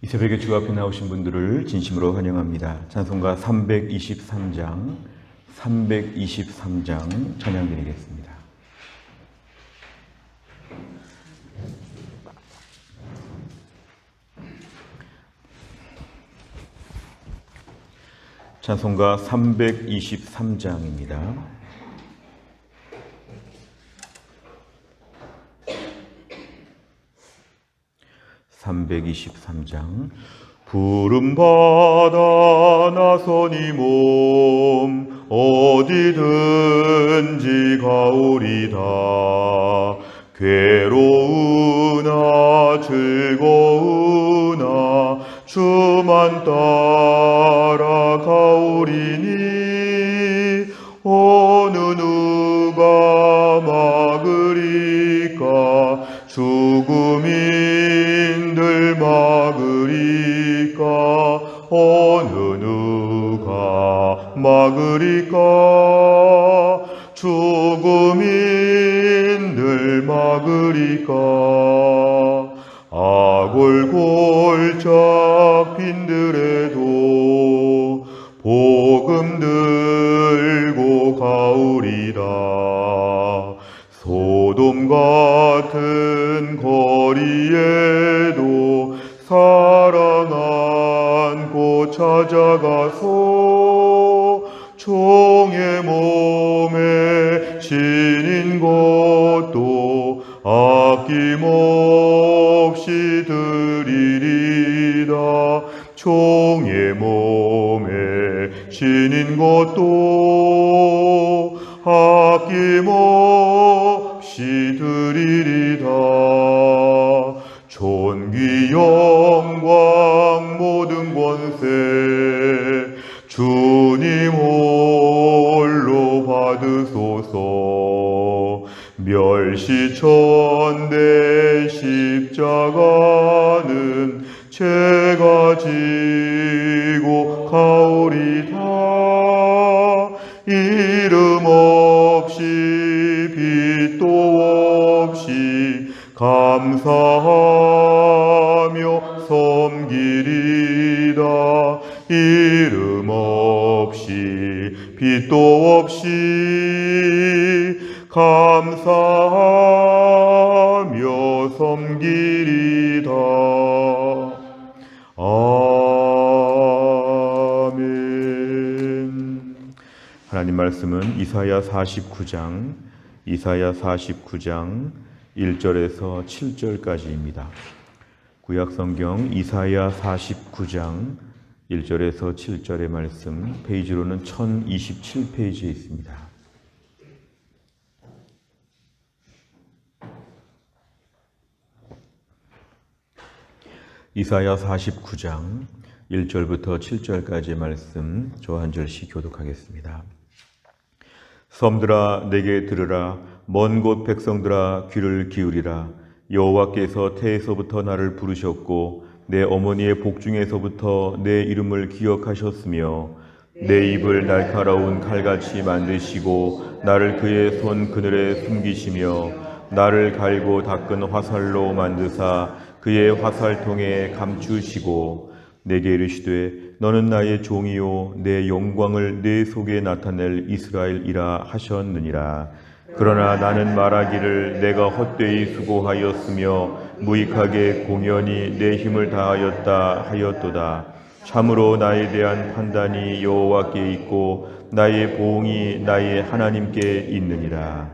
이 새벽에 주 앞에 나오신 분들을 진심으로 환영합니다. 찬송가 323장 찬양 드리겠습니다. 찬송가 323장입니다. 부름받아 나선 이 몸 어디든지 가오리다. 괴로우나 즐거우나 주만 따라가오리니 어느 누가 막으리까. 죽음인들 막으리까. 어느 누가 막으리까. 죽음인들 막으리까. 아골골짝 빈들에도 복음 들고 가오리다. 소돔 같은 거리에도 사랑 안고 찾아가서 종의 몸에 지닌 것도 아낌없이 드리리다. 종의 몸에 지닌 것도 아낌없이 드리리다. 존귀 영광 모든 권세 주님 홀로 받으소서. 멸시천대 십자가는 제가 지고 가오리다. 이름 없이 빛도 없이 감사하며 섬기리다. 이름 없이 빛도 없이 감사하며 섬기리다. 아멘. 하나님 말씀은 이사야 49장 1절에서 7절까지입니다. 구약성경 이사야 49장 1절에서 7절의 말씀, 페이지로는 1027페이지에 있습니다. 이사야 49장 1절부터 7절까지의 말씀, 저 한 절씩 교독하겠습니다. 섬들아 내게 들으라. 먼 곳 백성들아 귀를 기울이라. 여호와께서 태에서부터 나를 부르셨고 내 어머니의 복중에서부터 내 이름을 기억하셨으며 내 입을 날카로운 칼같이 만드시고 나를 그의 손 그늘에 숨기시며 나를 갈고 닦은 화살로 만드사 그의 화살통에 감추시고 내게 이르시되 너는 나의 종이요 내 영광을 내 속에 나타낼 이스라엘이라 하셨느니라. 그러나 나는 말하기를 내가 헛되이 수고하였으며 무익하게 공연히 내 힘을 다하였다 하였도다. 참으로 나에 대한 판단이 여호와께 있고 나의 보응이 나의 하나님께 있느니라.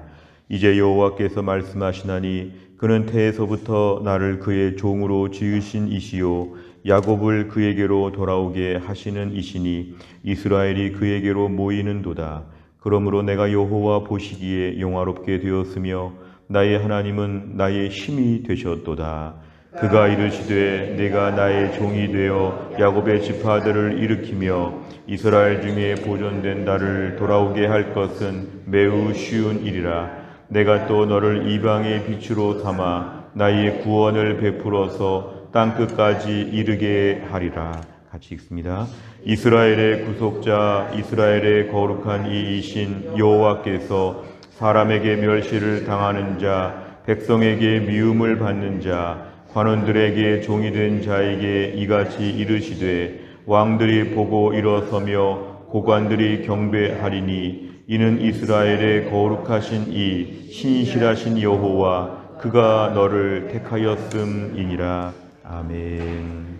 이제 여호와께서 말씀하시나니 그는 태에서부터 나를 그의 종으로 지으신 이시요 야곱을 그에게로 돌아오게 하시는 이시니 이스라엘이 그에게로 모이는도다. 그러므로 내가 여호와 보시기에 영화롭게 되었으며 나의 하나님은 나의 힘이 되셨도다. 그가 이르시되 내가 나의 종이 되어 야곱의 지파들을 일으키며 이스라엘 중에 보존된 나를 돌아오게 할 것은 매우 쉬운 일이라. 내가 또 너를 이방의 빛으로 삼아 나의 구원을 베풀어서 땅끝까지 이르게 하리라. 같이 읽습니다. 이스라엘의 구속자, 이스라엘의 거룩한 이이신 여호와께서 사람에게 멸시를 당하는 자, 백성에게 미움을 받는 자, 관원들에게 종이 된 자에게 이같이 이르시되 왕들이 보고 일어서며 고관들이 경배하리니 이는 이스라엘의 거룩하신 이 신실하신 여호와 그가 너를 택하였음이니라. 아멘.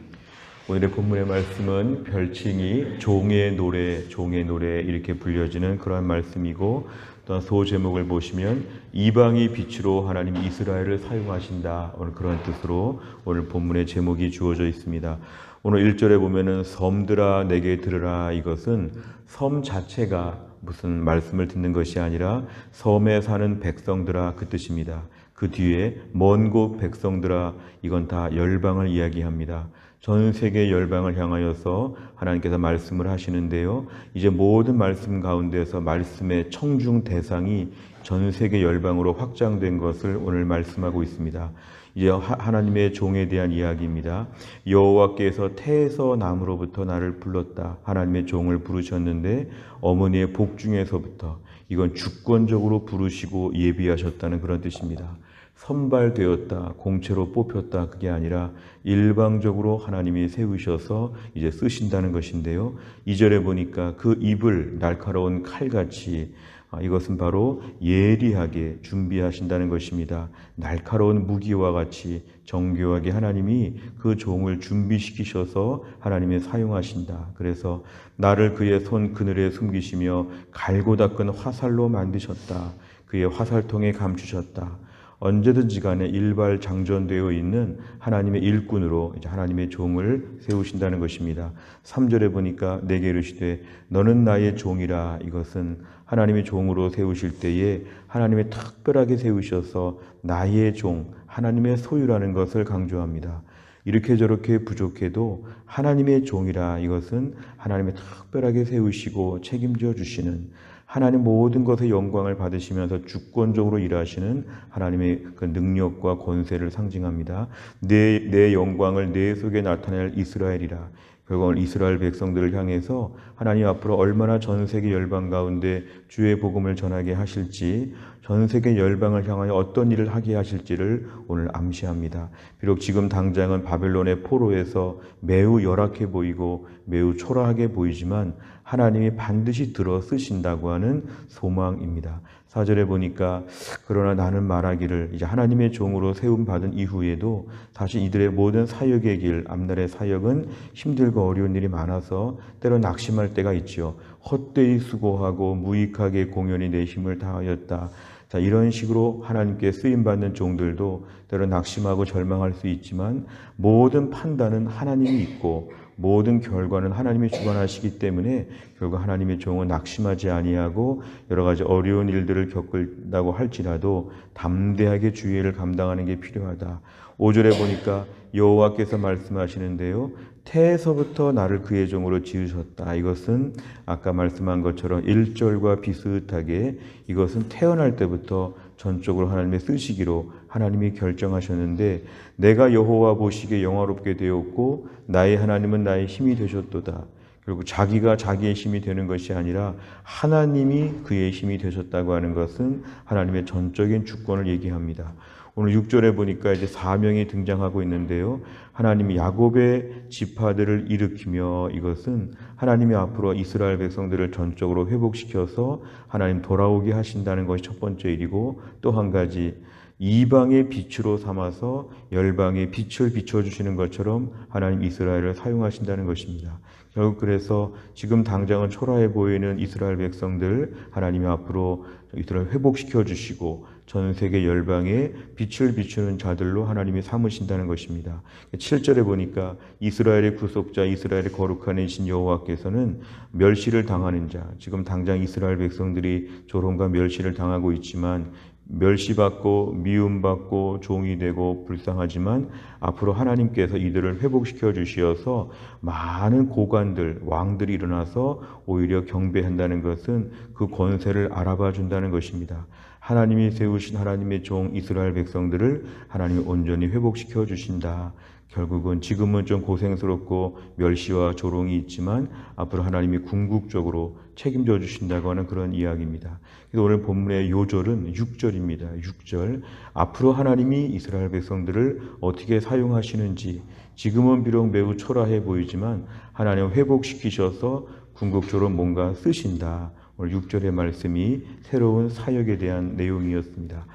오늘의 본문의 말씀은 별칭이 종의 노래 이렇게 불려지는 그러한 말씀이고, 또한 소제목을 보시면 이방의 빛으로 하나님이 이스라엘을 사용하신다, 오늘 그런 뜻으로 오늘 본문의 제목이 주어져 있습니다. 오늘 1절에 보면은 섬들아 내게 들으라, 이것은 섬 자체가 무슨 말씀을 듣는 것이 아니라 섬에 사는 백성들아, 그 뜻입니다. 그 뒤에 먼 곳 백성들아, 이건 다 열방을 이야기합니다. 전 세계 열방을 향하여서 하나님께서 말씀을 하시는데요, 이제 모든 말씀 가운데서 말씀의 청중 대상이 전 세계 열방으로 확장된 것을 오늘 말씀하고 있습니다. 이제 하나님의 종에 대한 이야기입니다. 여호와께서 태에서 남으로부터 나를 불렀다. 하나님의 종을 부르셨는데 어머니의 복중에서부터, 이건 주권적으로 부르시고 예비하셨다는 그런 뜻입니다. 선발되었다, 공채로 뽑혔다, 그게 아니라 일방적으로 하나님이 세우셔서 이제 쓰신다는 것인데요, 2절에 보니까 그 입을 날카로운 칼같이, 이것은 바로 예리하게 준비하신다는 것입니다. 날카로운 무기와 같이 정교하게 하나님이 그 종을 준비시키셔서 하나님이 사용하신다. 그래서 나를 그의 손 그늘에 숨기시며 갈고 닦은 화살로 만드셨다. 그의 화살통에 감추셨다. 언제든지 간에 일발장전되어 있는 하나님의 일꾼으로 이제 하나님의 종을 세우신다는 것입니다. 3절에 보니까 내게 이르시되 너는 나의 종이라, 이것은 하나님의 종으로 세우실 때에 하나님의 특별하게 세우셔서 나의 종, 하나님의 소유라는 것을 강조합니다. 이렇게 저렇게 부족해도 하나님의 종이라, 이것은 하나님의 특별하게 세우시고 책임져 주시는, 하나님 모든 것의 영광을 받으시면서 주권적으로 일하시는 하나님의 그 능력과 권세를 상징합니다. 내 영광을 내 속에 나타낼 이스라엘이라. 결국 이스라엘 백성들을 향해서 하나님 앞으로 얼마나 전 세계 열방 가운데 주의 복음을 전하게 하실지, 전 세계 열방을 향하여 어떤 일을 하게 하실지를 오늘 암시합니다. 비록 지금 당장은 바벨론의 포로에서 매우 열악해 보이고 매우 초라하게 보이지만 하나님이 반드시 들어 쓰신다고 하는 소망입니다. 4절에 보니까 그러나 나는 말하기를, 이제 하나님의 종으로 세움받은 이후에도 사실 이들의 모든 사역의 길, 앞날의 사역은 힘들고 어려운 일이 많아서 때로 낙심할 때가 있죠. 헛되이 수고하고 무익하게 공연히 내 힘을 다하였다. 자, 이런 식으로 하나님께 쓰임받는 종들도 때로 낙심하고 절망할 수 있지만 모든 판단은 하나님이 있고 모든 결과는 하나님이 주관하시기 때문에 결국 하나님의 종은 낙심하지 아니하고 여러 가지 어려운 일들을 겪는다고 할지라도 담대하게 주의 일을 감당하는 게 필요하다. 5절에 보니까 여호와께서 말씀하시는데요, 태에서부터 나를 그의 종으로 지으셨다. 이것은 아까 말씀한 것처럼 1절과 비슷하게 이것은 태어날 때부터 전적으로 하나님의 쓰시기로 하나님이 결정하셨는데, 내가 여호와 보시기에 영화롭게 되었고 나의 하나님은 나의 힘이 되셨도다. 결국 자기가 자기의 힘이 되는 것이 아니라 하나님이 그의 힘이 되셨다고 하는 것은 하나님의 전적인 주권을 얘기합니다. 오늘 6절에 보니까 이제 사명이 등장하고 있는데요, 하나님이 야곱의 지파들을 일으키며, 이것은 하나님이 앞으로 이스라엘 백성들을 전적으로 회복시켜서 하나님 돌아오게 하신다는 것이 첫 번째 일이고, 또 한 가지 이방의 빛으로 삼아서 열방의 빛을 비춰주시는 것처럼 하나님 이스라엘을 사용하신다는 것입니다. 결국 그래서 지금 당장은 초라해 보이는 이스라엘 백성들 하나님이 앞으로 이들을 회복시켜 주시고 전 세계 열방에 빛을 비추는 자들로 하나님이 삼으신다는 것입니다. 7절에 보니까 이스라엘의 구속자, 이스라엘의 거룩한 이신 여호와께서는 멸시를 당하는 자, 지금 당장 이스라엘 백성들이 조롱과 멸시를 당하고 있지만 멸시받고 미움받고 종이 되고 불쌍하지만 앞으로 하나님께서 이들을 회복시켜 주시어서 많은 고관들, 왕들이 일어나서 오히려 경배한다는 것은 그 권세를 알아봐 준다는 것입니다. 하나님이 세우신 하나님의 종 이스라엘 백성들을 하나님이 온전히 회복시켜 주신다. 결국은 지금은 좀 고생스럽고 멸시와 조롱이 있지만 앞으로 하나님이 궁극적으로 책임져 주신다고 하는 그런 이야기입니다. 그래서 오늘 본문의 요절은 6절입니다. 6절. 앞으로 하나님이 이스라엘 백성들을 어떻게 사용하시는지, 지금은 비록 매우 초라해 보이지만 하나님 회복시키셔서 궁극적으로 뭔가 쓰신다. 오늘 6절의 말씀이 새로운 사역에 대한 내용이었습니다.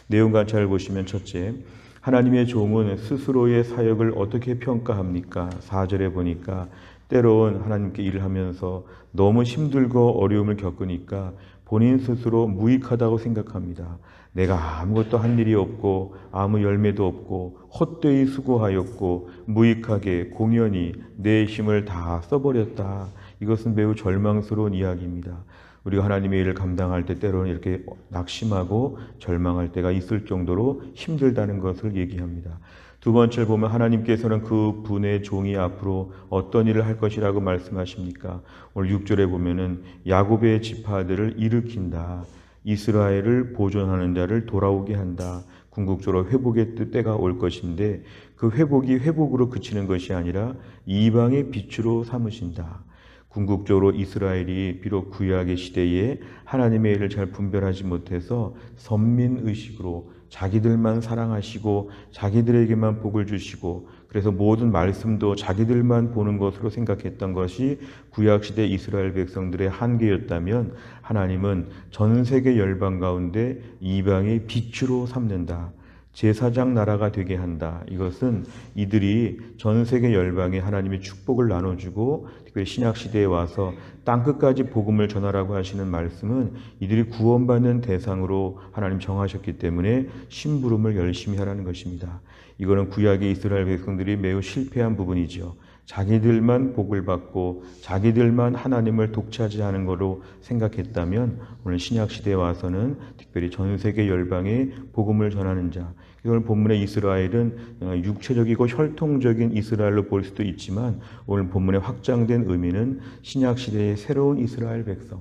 내용 관찰을 보시면 첫째, 하나님의 종은 스스로의 사역을 어떻게 평가합니까? 4절에 보니까 때론 하나님께 일을 하면서 너무 힘들고 어려움을 겪으니까 본인 스스로 무익하다고 생각합니다. 내가 아무것도 한 일이 없고 아무 열매도 없고 헛되이 수고하였고 무익하게 공연히 내 힘을 다 써버렸다. 이것은 매우 절망스러운 이야기입니다. 우리가 하나님의 일을 감당할 때 때로는 이렇게 낙심하고 절망할 때가 있을 정도로 힘들다는 것을 얘기합니다. 두 번째를 보면 하나님께서는 그 분의 종이 앞으로 어떤 일을 할 것이라고 말씀하십니까? 오늘 6절에 보면은 야곱의 지파들을 일으킨다. 이스라엘을 보존하는 자를 돌아오게 한다. 궁극적으로 회복의 때가 올 것인데 그 회복이 회복으로 그치는 것이 아니라 이방의 빛으로 삼으신다. 궁극적으로 이스라엘이 비록 구약의 시대에 하나님의 일을 잘 분별하지 못해서 선민의식으로 자기들만 사랑하시고 자기들에게만 복을 주시고 그래서 모든 말씀도 자기들만 보는 것으로 생각했던 것이 구약시대 이스라엘 백성들의 한계였다면 하나님은 전 세계 열방 가운데 이방의 빛으로 삼는다. 제사장 나라가 되게 한다. 이것은 이들이 전 세계 열방에 하나님의 축복을 나눠주고 특별히 신약시대에 와서 땅끝까지 복음을 전하라고 하시는 말씀은 이들이 구원받는 대상으로 하나님 정하셨기 때문에 심부름을 열심히 하라는 것입니다. 이거는 구약의 이스라엘 백성들이 매우 실패한 부분이죠. 자기들만 복을 받고 자기들만 하나님을 독차지하는 거로 생각했다면 오늘 신약시대에 와서는 특별히 전 세계 열방에 복음을 전하는 자, 오늘 본문의 이스라엘은 육체적이고 혈통적인 이스라엘로 볼 수도 있지만 오늘 본문의 확장된 의미는 신약시대의 새로운 이스라엘 백성,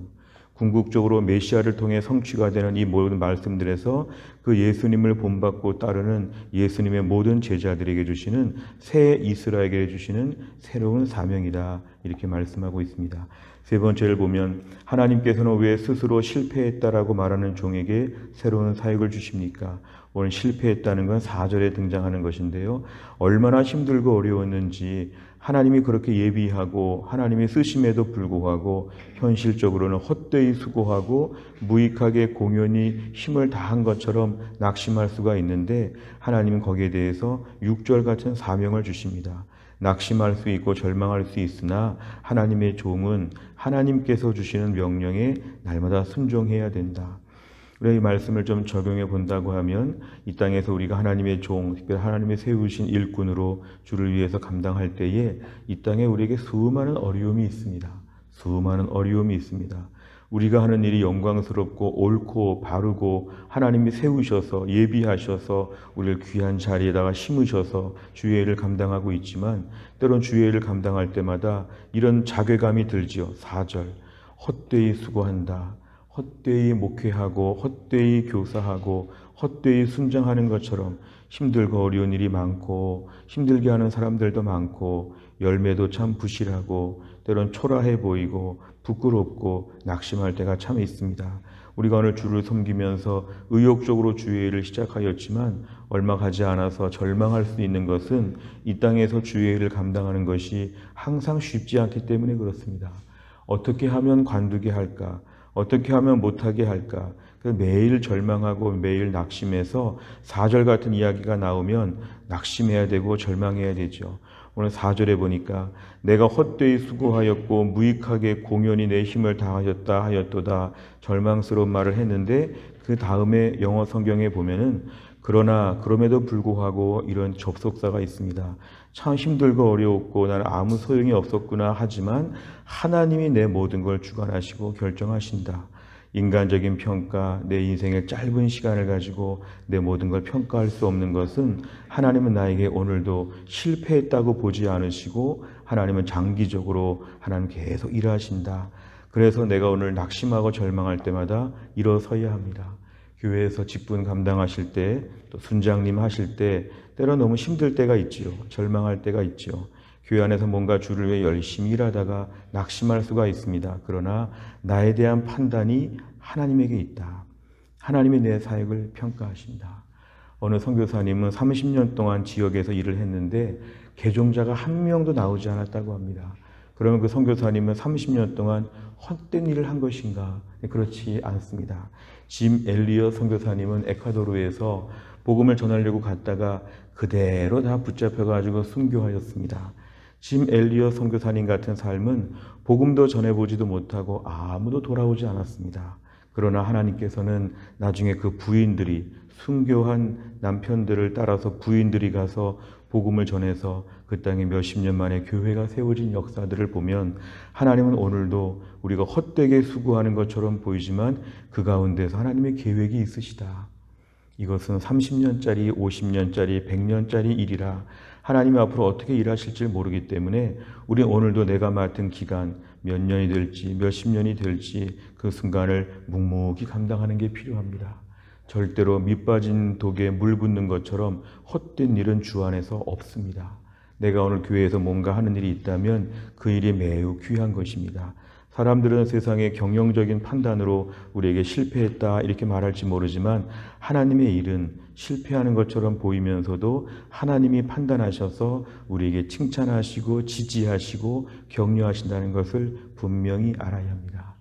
궁극적으로 메시아를 통해 성취가 되는 이 모든 말씀들에서 그 예수님을 본받고 따르는 예수님의 모든 제자들에게 주시는 새 이스라엘에게 주시는 새로운 사명이다. 이렇게 말씀하고 있습니다. 세 번째를 보면 하나님께서는 왜 스스로 실패했다라고 말하는 종에게 새로운 사역을 주십니까? 오늘 실패했다는 건 4절에 등장하는 것인데요. 얼마나 힘들고 어려웠는지 하나님이 그렇게 예비하고 하나님이 쓰심에도 불구하고 현실적으로는 헛되이 수고하고 무익하게 공연히 힘을 다한 것처럼 낙심할 수가 있는데 하나님은 거기에 대해서 6절 같은 사명을 주십니다. 낙심할 수 있고 절망할 수 있으나 하나님의 종은 하나님께서 주시는 명령에 날마다 순종해야 된다. 우리가 이 말씀을 좀 적용해 본다고 하면 이 땅에서 우리가 하나님의 종, 특별히 하나님의 세우신 일꾼으로 주를 위해서 감당할 때에 이 땅에 우리에게 수많은 어려움이 있습니다. 수많은 어려움이 있습니다. 우리가 하는 일이 영광스럽고 옳고 바르고 하나님이 세우셔서 예비하셔서 우리를 귀한 자리에다가 심으셔서 주의 일을 감당하고 있지만 때론 주의 일을 감당할 때마다 이런 자괴감이 들지요. 4절 헛되이 수고한다. 헛되이 목회하고 헛되이 교사하고 헛되이 순장하는 것처럼 힘들고 어려운 일이 많고 힘들게 하는 사람들도 많고 열매도 참 부실하고 때론 초라해 보이고 부끄럽고 낙심할 때가 참 있습니다. 우리가 오늘 주를 섬기면서 의욕적으로 주의 일을 시작하였지만 얼마 가지 않아서 절망할 수 있는 것은 이 땅에서 주의 일을 감당하는 것이 항상 쉽지 않기 때문에 그렇습니다. 어떻게 하면 관두게 할까? 어떻게 하면 못하게 할까? 매일 절망하고 매일 낙심해서 4절 같은 이야기가 나오면 낙심해야 되고 절망해야 되죠. 오늘 4절에 보니까 내가 헛되이 수고하였고 무익하게 공연히 내 힘을 다하였다 하였도다 절망스러운 말을 했는데 그 다음에 영어 성경에 보면은 그러나 그럼에도 불구하고 이런 접속사가 있습니다. 참 힘들고 어려웠고 나는 아무 소용이 없었구나 하지만 하나님이 내 모든 걸 주관하시고 결정하신다. 인간적인 평가, 내 인생의 짧은 시간을 가지고 내 모든 걸 평가할 수 없는 것은 하나님은 나에게 오늘도 실패했다고 보지 않으시고 하나님은 장기적으로 하나님 계속 일하신다. 그래서 내가 오늘 낙심하고 절망할 때마다 일어서야 합니다. 교회에서 직분 감당하실 때, 또 순장님 하실 때 때로 너무 힘들 때가 있지요. 절망할 때가 있지요. 교회 안에서 뭔가 주를 위해 열심히 일하다가 낙심할 수가 있습니다. 그러나 나에 대한 판단이 하나님에게 있다. 하나님이 내 사역을 평가하신다. 어느 선교사님은 30년 동안 지역에서 일을 했는데 개종자가 한 명도 나오지 않았다고 합니다. 그러면 그 선교사님은 30년 동안 헛된 일을 한 것인가? 그렇지 않습니다. 짐 엘리어 선교사님은 에콰도르에서 복음을 전하려고 갔다가 그대로 다 붙잡혀가지고 순교하였습니다. 짐 엘리어 선교사님 같은 삶은 복음도 전해보지도 못하고 아무도 돌아오지 않았습니다. 그러나 하나님께서는 나중에 그 부인들이 순교한 남편들을 따라서 부인들이 가서 복음을 전해서 그 땅에 몇십 년 만에 교회가 세워진 역사들을 보면 하나님은 오늘도 우리가 헛되게 수고하는 것처럼 보이지만 그 가운데서 하나님의 계획이 있으시다. 이것은 30년짜리, 50년짜리, 100년짜리 일이라 하나님이 앞으로 어떻게 일하실지 모르기 때문에 우리 오늘도 내가 맡은 기간 몇 년이 될지 몇십 년이 될지 그 순간을 묵묵히 감당하는 게 필요합니다. 절대로 밑빠진 독에 물 붓는 것처럼 헛된 일은 주 안에서 없습니다. 내가 오늘 교회에서 뭔가 하는 일이 있다면 그 일이 매우 귀한 것입니다. 사람들은 세상의 경영적인 판단으로 우리에게 실패했다 이렇게 말할지 모르지만 하나님의 일은 실패하는 것처럼 보이면서도 하나님이 판단하셔서 우리에게 칭찬하시고 지지하시고 격려하신다는 것을 분명히 알아야 합니다.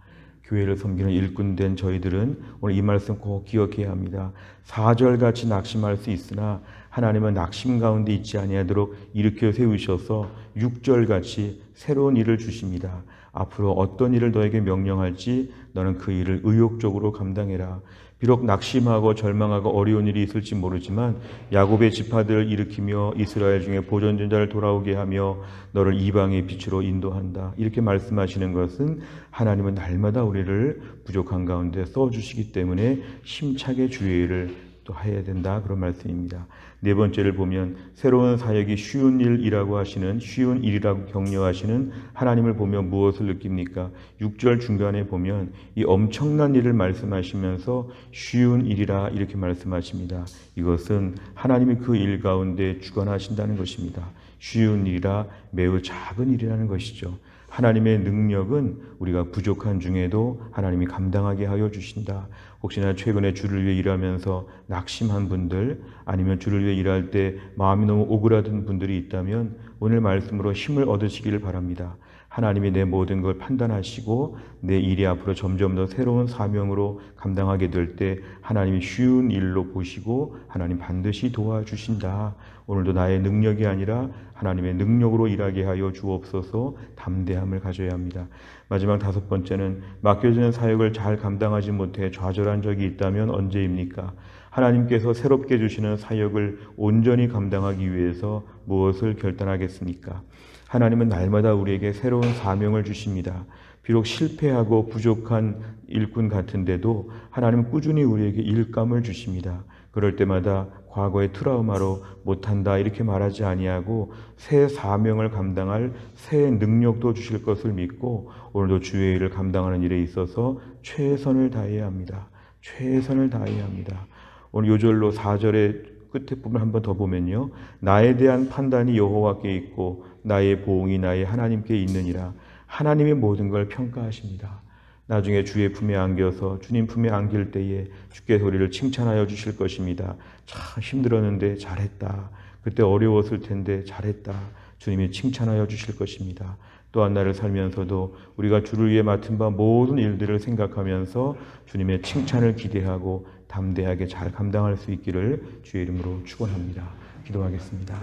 교회를 섬기는 일꾼된 저희들은 오늘 이 말씀 꼭 기억해야 합니다. 4절같이 낙심할 수 있으나 하나님은 낙심 가운데 있지 아니하도록 일으켜 세우셔서 6절같이 새로운 일을 주십니다. 앞으로 어떤 일을 너에게 명령할지 너는 그 일을 의욕적으로 감당해라. 비록 낙심하고 절망하고 어려운 일이 있을지 모르지만 야곱의 지파들을 일으키며 이스라엘 중에 보존된 자를 돌아오게 하며 너를 이방의 빛으로 인도한다. 이렇게 말씀하시는 것은 하나님은 날마다 우리를 부족한 가운데 써주시기 때문에 힘차게 주의 일을 또 해야 된다. 그런 말씀입니다. 네 번째를 보면 새로운 사역이 쉬운 일이라고 하시는 쉬운 일이라고 격려하시는 하나님을 보면 무엇을 느낍니까? 6절 중간에 보면 이 엄청난 일을 말씀하시면서 쉬운 일이라 이렇게 말씀하십니다. 이것은 하나님이 그 일 가운데 주관하신다는 것입니다. 쉬운 일이라 매우 작은 일이라는 것이죠. 하나님의 능력은 우리가 부족한 중에도 하나님이 감당하게 하여 주신다. 혹시나 최근에 주를 위해 일하면서 낙심한 분들 아니면 주를 위해 일할 때 마음이 너무 오그라든 분들이 있다면 오늘 말씀으로 힘을 얻으시기를 바랍니다. 하나님이 내 모든 걸 판단하시고 내 일이 앞으로 점점 더 새로운 사명으로 감당하게 될 때 하나님이 쉬운 일로 보시고 하나님 반드시 도와주신다. 오늘도 나의 능력이 아니라 하나님의 능력으로 일하게 하여 주옵소서. 담대함을 가져야 합니다. 마지막 5번째는 맡겨지는 사역을 잘 감당하지 못해 좌절한 적이 있다면 언제입니까? 하나님께서 새롭게 주시는 사역을 온전히 감당하기 위해서 무엇을 결단하겠습니까? 하나님은 날마다 우리에게 새로운 사명을 주십니다. 비록 실패하고 부족한 일꾼 같은데도 하나님은 꾸준히 우리에게 일감을 주십니다. 그럴 때마다 과거의 트라우마로 못한다 이렇게 말하지 아니하고 새 사명을 감당할 새 능력도 주실 것을 믿고 오늘도 주의 일을 감당하는 일에 있어서 최선을 다해야 합니다. 최선을 다해야 합니다. 오늘 요절로 4절의 끝에 부분 한번 더 보면요. 나에 대한 판단이 여호와께 있고 나의 보응이 나의 하나님께 있느니라. 하나님의 모든 걸 평가하십니다. 나중에 주의 품에 안겨서 주님 품에 안길 때에 주께서 우리를 칭찬하여 주실 것입니다. 참 힘들었는데 잘했다. 그때 어려웠을 텐데 잘했다. 주님이 칭찬하여 주실 것입니다. 또한 나를 살면서도 우리가 주를 위해 맡은 바 모든 일들을 생각하면서 주님의 칭찬을 기대하고 담대하게 잘 감당할 수 있기를 주의 이름으로 축원합니다. 기도하겠습니다.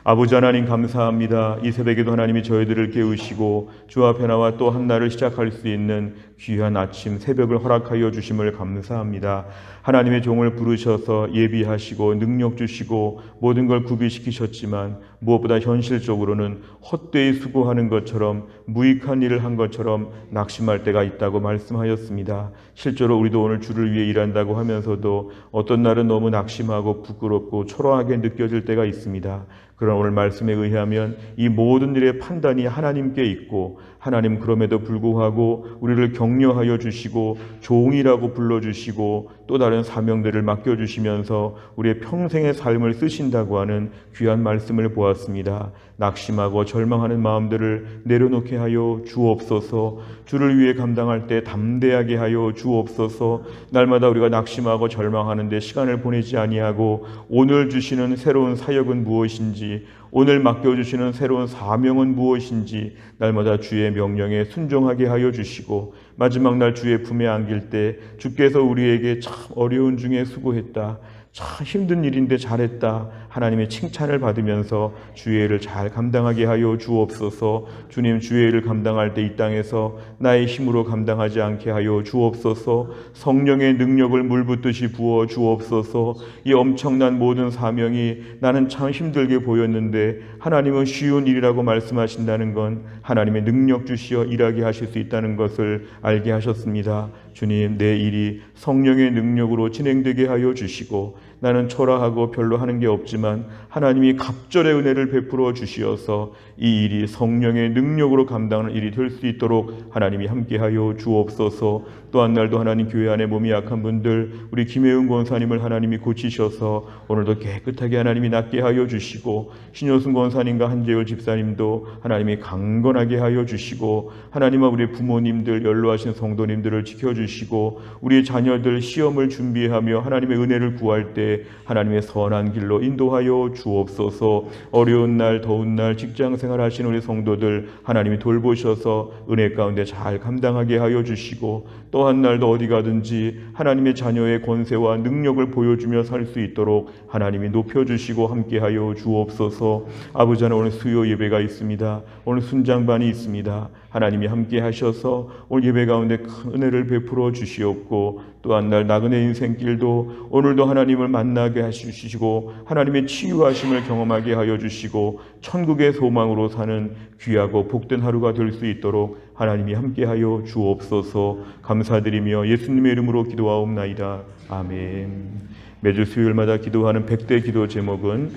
아버지 하나님 감사합니다. 이 새벽에도 하나님이 저희들을 깨우시고 주 앞에 나와 또 한 날을 시작할 수 있는 귀한 아침 새벽을 허락하여 주심을 감사합니다. 하나님의 종을 부르셔서 예비하시고 능력 주시고 모든 걸 구비시키셨지만 무엇보다 현실적으로는 헛되이 수고하는 것처럼 무익한 일을 한 것처럼 낙심할 때가 있다고 말씀하였습니다. 실제로 우리도 오늘 주를 위해 일한다고 하면서도 어떤 날은 너무 낙심하고 부끄럽고 초라하게 느껴질 때가 있습니다. 그러나 오늘 말씀에 의하면 이 모든 일의 판단이 하나님께 있고, 하나님 그럼에도 불구하고 우리를 격려하여 주시고 종이라고 불러주시고 또 다른 사명들을 맡겨주시면서 우리의 평생의 삶을 쓰신다고 하는 귀한 말씀을 보았습니다. 낙심하고 절망하는 마음들을 내려놓게 하여 주옵소서. 주를 위해 감당할 때 담대하게 하여 주옵소서. 날마다 우리가 낙심하고 절망하는데 시간을 보내지 아니하고 오늘 주시는 새로운 사역은 무엇인지, 오늘 맡겨주시는 새로운 사명은 무엇인지 날마다 주의 명령에 순종하게 하여 주시고, 마지막 날 주의 품에 안길 때 주께서 우리에게 참 어려운 중에 수고했다, 참 힘든 일인데 잘했다, 하나님의 칭찬을 받으면서 주의 일을 잘 감당하게 하여 주옵소서. 주님, 주의 일을 감당할 때 이 땅에서 나의 힘으로 감당하지 않게 하여 주옵소서. 성령의 능력을 물붓듯이 부어 주옵소서. 이 엄청난 모든 사명이 나는 참 힘들게 보였는데 하나님은 쉬운 일이라고 말씀하신다는 건 하나님의 능력 주시어 일하게 하실 수 있다는 것을 알게 하셨습니다. 주님, 내 일이 성령의 능력으로 진행되게 하여 주시고, 나는 초라하고 별로 하는 게 없지만 하나님이 갑절의 은혜를 베풀어 주시어서 이 일이 성령의 능력으로 감당하는 일이 될 수 있도록 하나님이 함께하여 주옵소서. 또한 날도 하나님 교회 안에 몸이 약한 분들, 우리 김혜은 권사님을 하나님이 고치셔서 오늘도 깨끗하게 하나님이 낫게 하여 주시고, 신효순 권사님과 한재열 집사님도 하나님이 강건하게 하여 주시고, 하나님과 우리 부모님들, 연로하신 성도님들을 지켜주시고, 우리 자녀들 시험을 준비하며 하나님의 은혜를 구할 때 하나님의 선한 길로 인도하여 주옵소서. 어려운 날, 더운 날 직장 생활하시는 우리 성도들 하나님이 돌보셔서 은혜 가운데 잘 감당하게 하여 주시고, 또 한 날도 어디 가든지 하나님의 자녀의 권세와 능력을 보여주며 살 수 있도록 하나님이 높여주시고 함께하여 주옵소서. 아버지 하나님, 오늘 수요 예배가 있습니다. 오늘 순장반이 있습니다. 하나님이 함께 하셔서 오늘 예배 가운데 큰 은혜를 베풀어 주시옵고, 또 한 날 나그네 인생길도 오늘도 하나님을 만나게 하시고 하나님의 치유하심을 경험하게 하여 주시고 천국의 소망으로 사는 귀하고 복된 하루가 될 수 있도록 하나님이 함께하여 주옵소서. 감사드리며 예수님의 이름으로 기도하옵나이다. 아멘. 매주 수요일마다 기도하는 100대 기도 제목은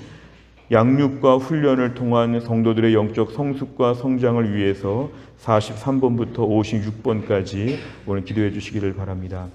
양육과 훈련을 통한 성도들의 영적 성숙과 성장을 위해서 43번부터 56번까지 오늘 기도해 주시기를 바랍니다.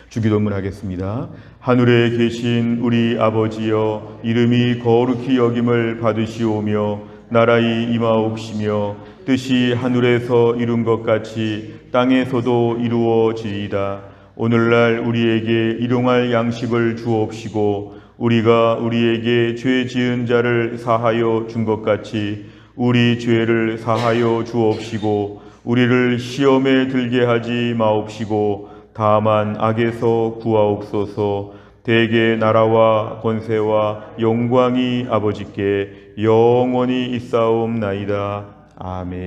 주기도문 하겠습니다. 하늘에 계신 우리 아버지여, 이름이 거룩히 여김을 받으시오며 나라의 임하옵시며 뜻이 하늘에서 이룬 것 같이 땅에서도 이루어지이다. 오늘날 우리에게 일용할 양식을 주옵시고, 우리가 우리에게 죄 지은 자를 사하여 준 것 같이 우리 죄를 사하여 주옵시고, 우리를 시험에 들게 하지 마옵시고 다만 악에서 구하옵소서. 대개 나라와 권세와 영광이 아버지께 영원히 있사옵나이다. 아멘.